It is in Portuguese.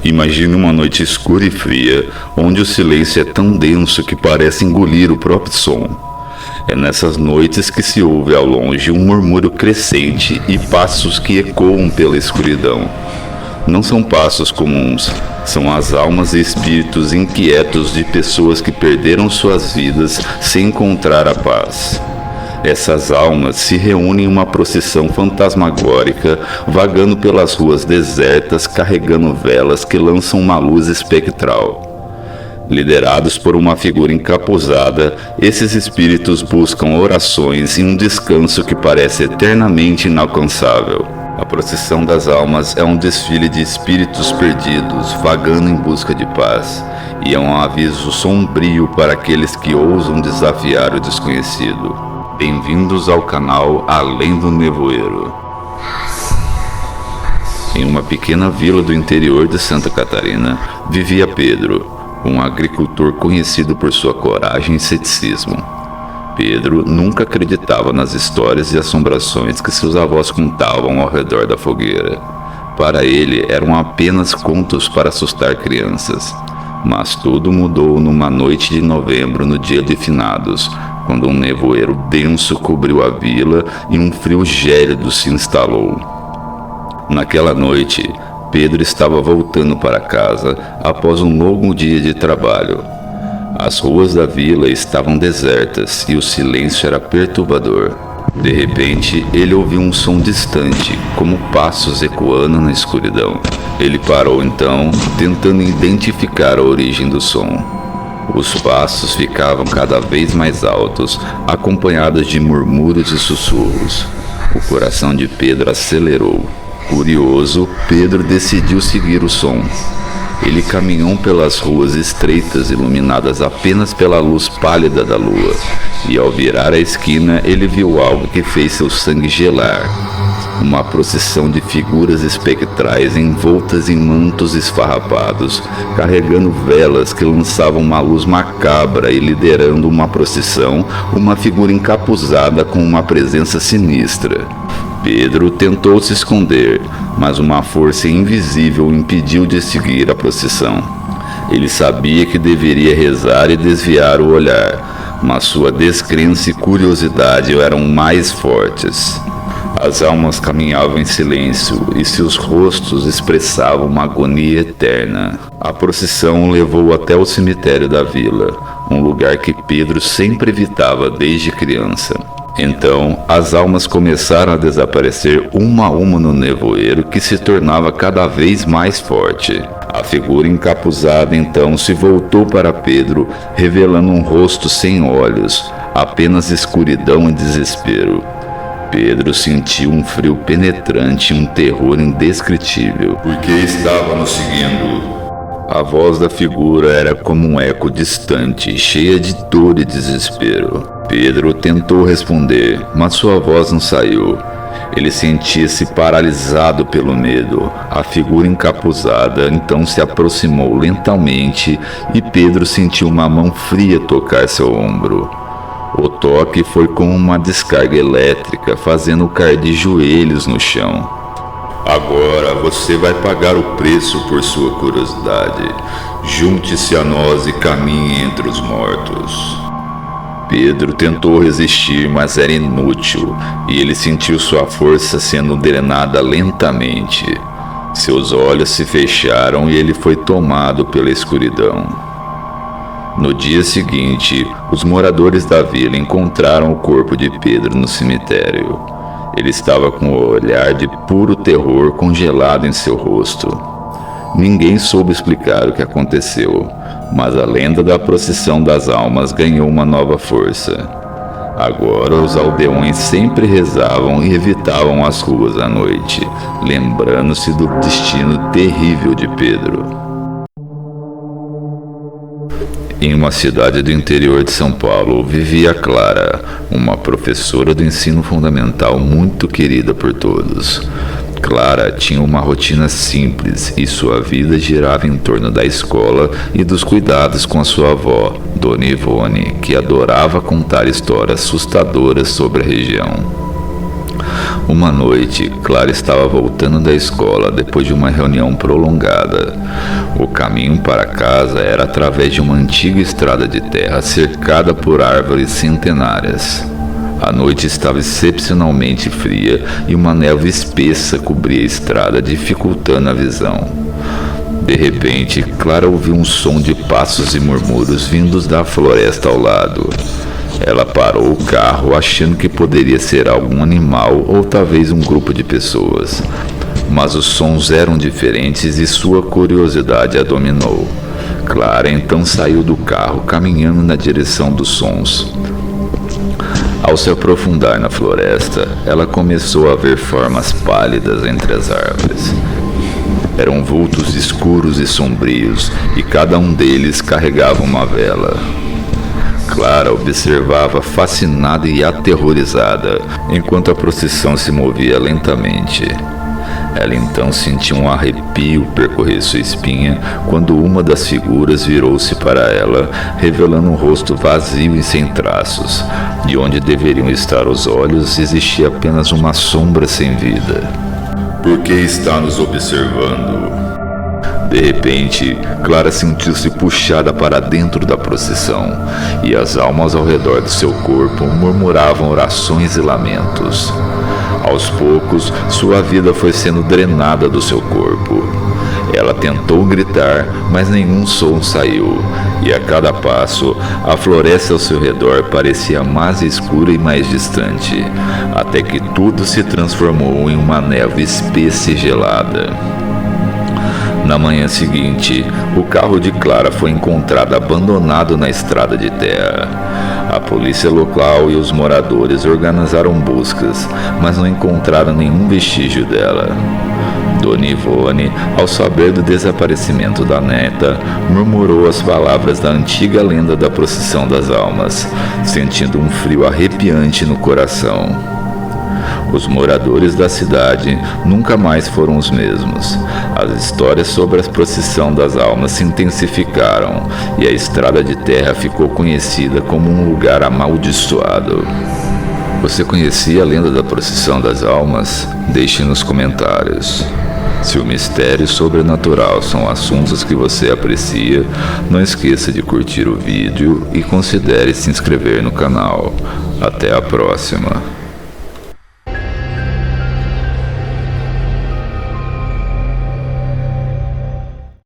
Imagine uma noite escura e fria, onde o silêncio é tão denso que parece engolir o próprio som. É nessas noites que se ouve ao longe um murmúrio crescente e passos que ecoam pela escuridão. Não são passos comuns, são as almas e espíritos inquietos de pessoas que perderam suas vidas sem encontrar a paz. Essas almas se reúnem em uma procissão fantasmagórica, vagando pelas ruas desertas, carregando velas que lançam uma luz espectral. Liderados por uma figura encapuzada, esses espíritos buscam orações e um descanso que parece eternamente inalcançável. A procissão das almas é um desfile de espíritos perdidos, vagando em busca de paz, e é um aviso sombrio para aqueles que ousam desafiar o desconhecido. Bem-vindos ao canal Além do Nevoeiro. Em uma pequena vila do interior de Santa Catarina, vivia Pedro, um agricultor conhecido por sua coragem e ceticismo. Pedro nunca acreditava nas histórias e assombrações que seus avós contavam ao redor da fogueira. Para ele, eram apenas contos para assustar crianças. Mas tudo mudou numa noite de novembro, no dia de finados, quando um nevoeiro denso cobriu a vila e um frio gélido se instalou. Naquela noite, Pedro estava voltando para casa após um longo dia de trabalho. As ruas da vila estavam desertas e o silêncio era perturbador. De repente, ele ouviu um som distante, como passos ecoando na escuridão. Ele parou então, tentando identificar a origem do som. Os passos ficavam cada vez mais altos, acompanhados de murmúrios e sussurros. O coração de Pedro acelerou. Curioso, Pedro decidiu seguir o som. Ele caminhou pelas ruas estreitas, iluminadas apenas pela luz pálida da lua, e ao virar a esquina, ele viu algo que fez seu sangue gelar. Uma procissão de figuras espectrais envoltas em mantos esfarrapados, carregando velas que lançavam uma luz macabra e liderando uma procissão, uma figura encapuzada com uma presença sinistra. Pedro tentou se esconder, mas uma força invisível o impediu de seguir a procissão. Ele sabia que deveria rezar e desviar o olhar, mas sua descrença e curiosidade eram mais fortes. As almas caminhavam em silêncio e seus rostos expressavam uma agonia eterna. A procissão o levou até o cemitério da vila, um lugar que Pedro sempre evitava desde criança. Então, as almas começaram a desaparecer uma a uma no nevoeiro que se tornava cada vez mais forte. A figura encapuzada então se voltou para Pedro, revelando um rosto sem olhos, apenas escuridão e desespero. Pedro sentiu um frio penetrante e um terror indescritível. Por que estava nos seguindo? A voz da figura era como um eco distante, cheia de dor e desespero. Pedro tentou responder, mas sua voz não saiu. Ele sentia-se paralisado pelo medo. A figura encapuzada então se aproximou lentamente e Pedro sentiu uma mão fria tocar seu ombro. O toque foi como uma descarga elétrica, fazendo-o cair de joelhos no chão. Agora você vai pagar o preço por sua curiosidade. Junte-se a nós e caminhe entre os mortos. Pedro tentou resistir, mas era inútil, e ele sentiu sua força sendo drenada lentamente. Seus olhos se fecharam e ele foi tomado pela escuridão. No dia seguinte, os moradores da vila encontraram o corpo de Pedro no cemitério. Ele estava com o olhar de puro terror congelado em seu rosto. Ninguém soube explicar o que aconteceu, mas a lenda da procissão das almas ganhou uma nova força. Agora os aldeões sempre rezavam e evitavam as ruas à noite, lembrando-se do destino terrível de Pedro. Em uma cidade do interior de São Paulo, vivia Clara, uma professora do ensino fundamental muito querida por todos. Clara tinha uma rotina simples e sua vida girava em torno da escola e dos cuidados com a sua avó, Dona Ivone, que adorava contar histórias assustadoras sobre a região. Uma noite, Clara estava voltando da escola depois de uma reunião prolongada. O caminho para casa era através de uma antiga estrada de terra cercada por árvores centenárias. A noite estava excepcionalmente fria e uma névoa espessa cobria a estrada, dificultando a visão. De repente, Clara ouviu um som de passos e murmúrios vindos da floresta ao lado. Ela parou o carro, achando que poderia ser algum animal ou talvez um grupo de pessoas. Mas os sons eram diferentes e sua curiosidade a dominou. Clara então saiu do carro, caminhando na direção dos sons. Ao se aprofundar na floresta, ela começou a ver formas pálidas entre as árvores. Eram vultos escuros e sombrios, e cada um deles carregava uma vela. Clara observava fascinada e aterrorizada, enquanto a procissão se movia lentamente. Ela então sentiu um arrepio percorrer sua espinha quando uma das figuras virou-se para ela, revelando um rosto vazio e sem traços. De onde deveriam estar os olhos, existia apenas uma sombra sem vida. Por que está nos observando? De repente, Clara sentiu-se puxada para dentro da procissão, e as almas ao redor do seu corpo murmuravam orações e lamentos. Aos poucos, sua vida foi sendo drenada do seu corpo. Ela tentou gritar, mas nenhum som saiu, e a cada passo, a floresta ao seu redor parecia mais escura e mais distante, até que tudo se transformou em uma névoa espessa e gelada. Na manhã seguinte, o carro de Clara foi encontrado abandonado na estrada de terra. A polícia local e os moradores organizaram buscas, mas não encontraram nenhum vestígio dela. Dona Ivone, ao saber do desaparecimento da neta, murmurou as palavras da antiga lenda da procissão das almas, sentindo um frio arrepiante no coração. Os moradores da cidade nunca mais foram os mesmos. As histórias sobre a procissão das almas se intensificaram e a estrada de terra ficou conhecida como um lugar amaldiçoado. Você conhecia a lenda da procissão das almas? Deixe nos comentários. Se o mistério sobrenatural são assuntos que você aprecia, não esqueça de curtir o vídeo e considere se inscrever no canal. Até a próxima!